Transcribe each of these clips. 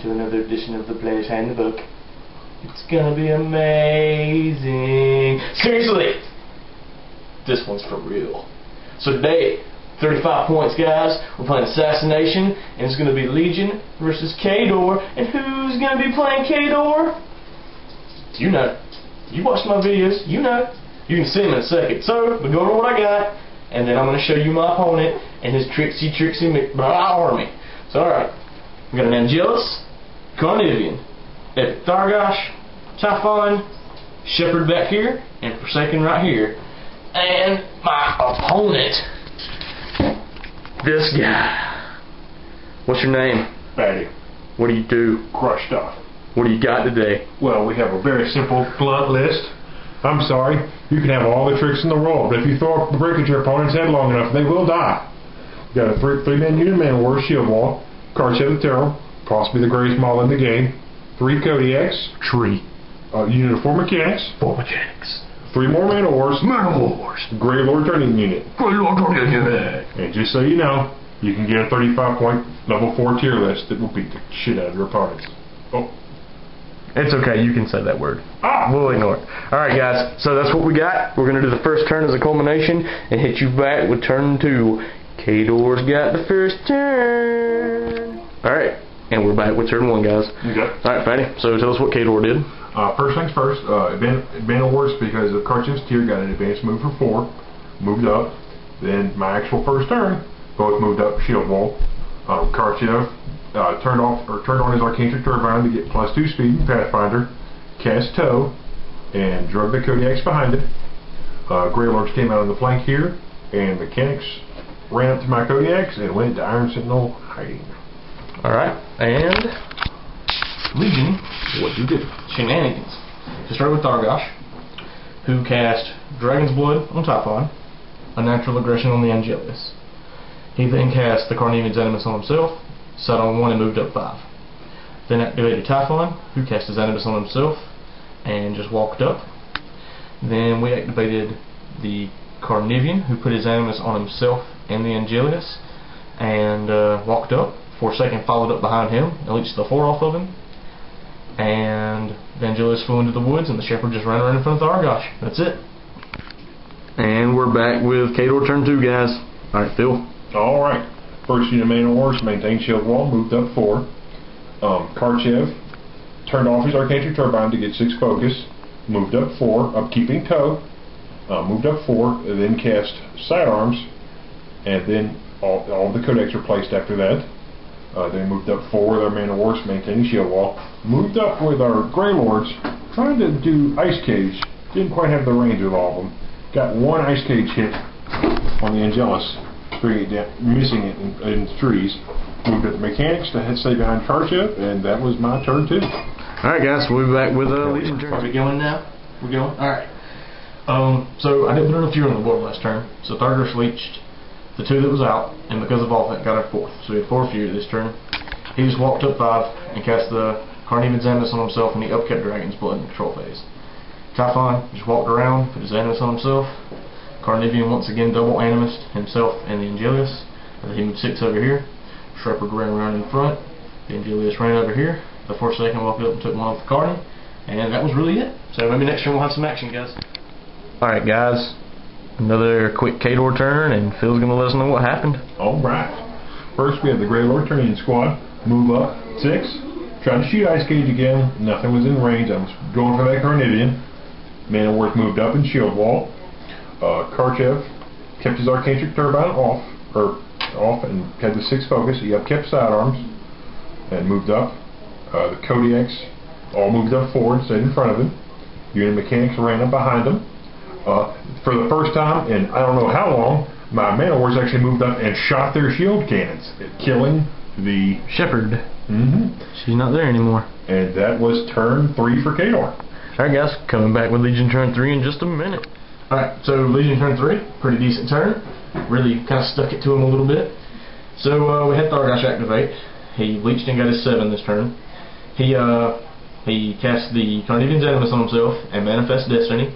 to another edition of the Player's Handbook. It's gonna be amazing. Seriously, this one's for real. So today, 35 points, guys. We're playing Assassination, and it's gonna be Legion versus Khador. And who's gonna be playing Khador? You know. You watched my videos. You know. You can see him in a second. So we go over what I got, and then I'm gonna show you my opponent and his tricksy army. So alright. We got an Angelus, Carnivian, Epic Thargosh, Typhon, Shepherd back here, and Forsaken right here. And my opponent, this guy. What's your name? Batty. What do you do? Crush stuff. What do you got today? Well, we have a very simple, blunt list. I'm sorry, you can have all the tricks in the world, but if you throw a brick at your opponent's head long enough, they will die. You got a three-man unit man war, shield wall, Karchev the Terror, possibly the greatest model in the game, 3 Kodiaks, unit of 4 mechanics, 3 more man wars, Grey Lord turning unit. And just so you know, you can get a 35-point level 4 tier list that will beat the shit out of your opponents. Oh. It's okay, you can say that word. We'll ignore it. Alright guys, so that's what we got. We're going to do the first turn as a culmination and hit you back with turn 2. Khador's got the first turn. Alright, and we're back with turn 1, guys. Okay. Alright, Fatty, so tell us what Khador did. First things first, advantage works because of Karchev's tier got an advanced move for 4, moved up. Then my actual first turn, both moved up shield wall. Karchev turned on his Arcantric Turbine to get +2 speed in Pathfinder, cast Tow, and drug the Kodiaks behind it. Grey Lords came out on the flank here, and mechanics ran up to my Kodiaks and went to Iron Sentinel hiding. Alright, and Legion, what'd you do? Shenanigans. To start with Thargosh, who cast Dragon's Blood on Typhon, a natural aggression on the Angelus. He then cast the Carnivian's Animus on himself, sat on 1 and moved up 5. Then activated Typhon, who cast his Animus on himself and just walked up. Then we activated the Carnivian, who put his Animus on himself and the Angelus and walked up. Forsaken followed up behind him and leached the 4 off of him. And the Angelus flew into the woods and the Shepherd just ran around in front of Thargosh. That's it. And we're back with Khador turn 2, guys. Alright, Phil. Alright. First unit man of wars, maintained shield wall, moved up 4. Karchev turned off his Arcantric Turbine to get 6 focus, moved up 4, upkeeping Tow, moved up 4, and then cast Sidearms, and then all the Codex are placed after that. They moved up 4 with our man of wars, maintaining shield wall, moved up with our Grey Lords, trying to do Ice Cage, didn't quite have the range with all of them. Got 1 Ice Cage hit on the Angelus, missing it in trees. Moved up the mechanics to stay behind Karchev, and that was my turn 2. Alright guys, we'll be back with Legion turn. Are we going now? We're going? Alright. So I didn't put enough fuel on the board last turn, so Thargosh leached the 2 that was out, and because of all that got our 4th. So we had 4 fuel this turn. He just walked up 5 and cast the Carnivian's Animus on himself, and he upkept Dragon's Blood in the control phase. Typhon just walked around, put his Animus on himself. Carnivian once again double Animus himself and the Angelus. He moved 6 over here. Shepherd ran around in front. The Angelus ran over here. The Forsaken walked up and took 1 off the Carney. And that was really it. So maybe next turn we'll have some action, guys. Alright guys, another quick Khador turn, and Phil's going to let us know what happened. Alright. First we had the Grey Lord turning squad. Move up 6. Tried to shoot Ice Cage again. Nothing was in range. I was going for that Carnivian. Man of Wars moved up in shield wall. Karchev kept his Arcantric Turbine off and had the 6 focus. He upkept Sidearms and moved up. The Kodiaks all moved up forward, stayed in front of him. Unit mechanics ran up behind him. For the first time in I don't know how long, my man of wars actually moved up and shot their shield cannons, killing the Shepherd. She's not there anymore. And that was turn 3 for Khador. Alright guys, coming back with Legion turn 3 in just a minute. Alright, so Legion turn 3, pretty decent turn. Really kind of stuck it to him a little bit. So we had Thargosh activate. He leached and got his 7 this turn. He cast the Carnivian's Animus on himself and Manifest Destiny,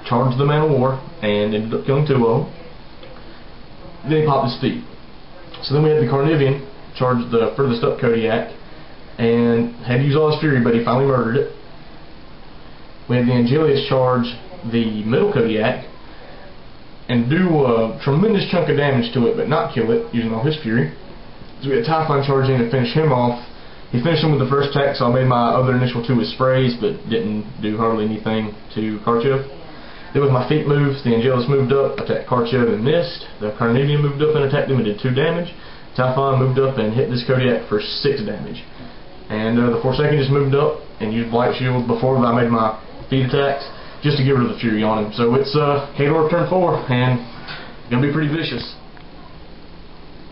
charged the Man of War, and ended up killing 2 of them. Then he popped his feet. So then we had the Carnivian charge the furthest up Kodiak, and had to use all his fury, but he finally murdered it. We had the Angelius charge the middle Kodiak and do a tremendous chunk of damage to it, but not kill it, using all his fury. So we had Typhon charge in to finish him off. He finished him with the first attack, so I made my other initial 2 with sprays, but didn't do hardly anything to Karchev. Then with my feet moves, the Angelus moved up, attacked Karchev and missed. The Carnelian moved up and attacked him and did 2 damage. Typhon moved up and hit this Kodiak for 6 damage. And the Forsaken just moved up and used Blight Shield before I made my feet attacks, just to get rid of the fury on him. So it's Khador turn 4, and gonna be pretty vicious.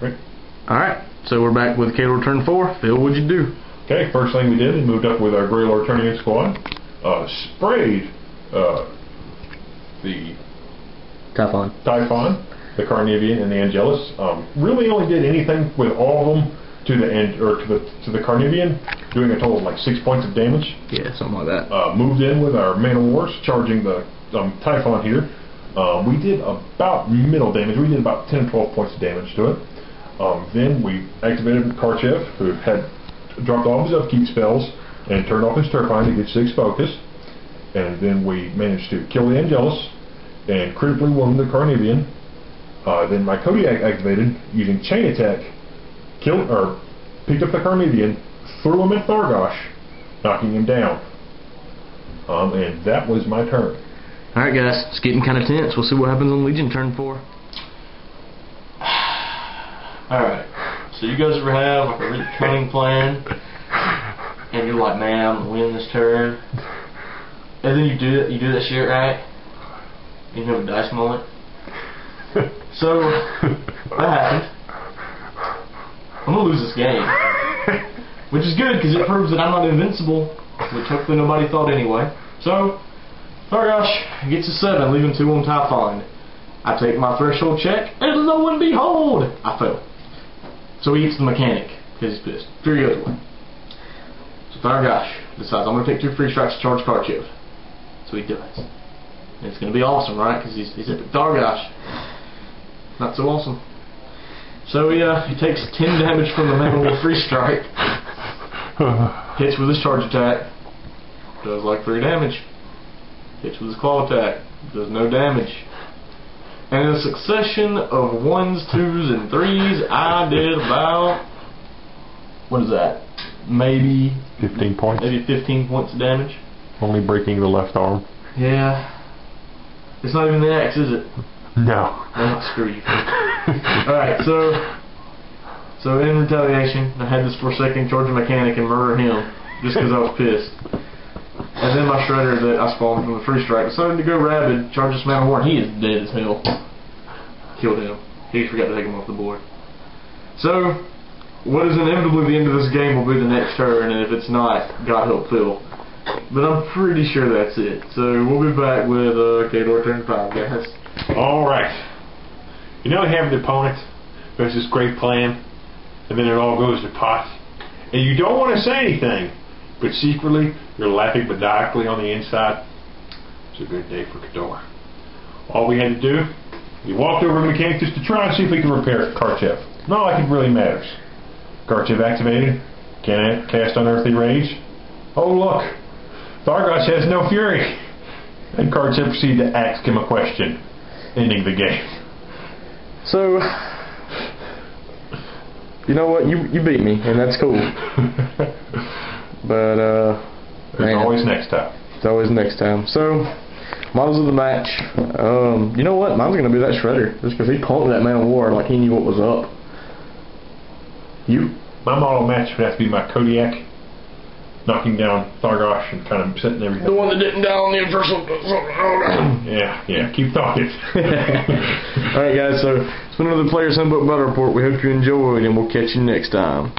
Right. Alright, so we're back with Khador turn 4. Phil, what'd you do? Okay, first thing we did, we moved up with our Grey Lord Tournament squad. Sprayed the Typhon, the Carnivian, and the Angelus. Really only did anything with all of them to the end, or to the Carnivian, doing a total of like 6 points of damage. Yeah, something like that. Moved in with our Man of Wars, charging the Typhon here. We did about middle damage. We did about 10 or 12 points of damage to it. Then we activated Karchev, who had dropped all of his upkeep spells and turned off his Turpine to get 6 focus. And then we managed to kill the Angelus and critically wound the Carnivian. Then my Kodiak activated using chain attack, picked up the Carnivian, threw him at Thargosh, knocking him down. And that was my turn. Alright guys, it's getting kind of tense. We'll see what happens on Legion turn 4. Alright, so you guys ever have like a really cunning plan, and you're like, man, I'm going to win this turn, and then you do that shit right, and you have a dice moment. So, that happened. I'm going to lose this game. Which is good, because it proves that I'm not invincible, which hopefully nobody thought anyway. So, Thargosh gets a 7, leaving 2 on Typhon. I take my threshold check, and lo and behold, I fail. So he eats the mechanic, because he's pissed. Fury goes away. So Thargosh decides, I'm going to take 2 free strikes to charge Karchev. So he does. And it's going to be awesome, right? Because he's epic Thargosh. Not so awesome. So he takes 10 damage from the Man with free strike. Hits with his charge attack. Does like 3 damage. Hits with his claw attack. Does no damage. And in a succession of 1s, 2s, and 3s, I did about, what is that? Maybe 15 points. Maybe 15 points of damage. Only breaking the left arm. Yeah. It's not even the axe, is it? No. Oh, screw you. Alright, so in retaliation, I had this Forsaken charge a mechanic and murder him, just because I was pissed. And then my Shredder that I spawned from the free strike decided to go rabid, charge this Man of War, and he is dead as hell. Killed him. He forgot to take him off the board. So, what is inevitably the end of this game will be the next turn, and if it's not, God help Phil. But I'm pretty sure that's it. So we'll be back with Khador turn 5, guys. Alright. You know you have an opponent who has this great plan, and then it all goes to pot, and you don't want to say anything, but secretly you're laughing maniacally on the inside. It's a good day for Khador. All we had to do, we walked over to the mechanic just to try and see if we could repair Karchev. Not like it really matters. Karchev activated. Can cast Unearthly Rage. Oh look, Thargosh has no fury. And Karchev proceeded to ask him a question, ending the game. So, you know what? You beat me, and that's cool. But there's always next time. It's always next time. So, models of the match. You know what? Mine's gonna be that Shredder, just because he punked that Man of War like he knew what was up. You? My model match would have to be my Kodiak, knocking down Thargosh and kind of setting everything. The one that didn't die on the universal. Yeah. Keep talking. Alright, guys. So it's been another Players Handbook Battle Report. We hope you enjoyed, and we'll catch you next time.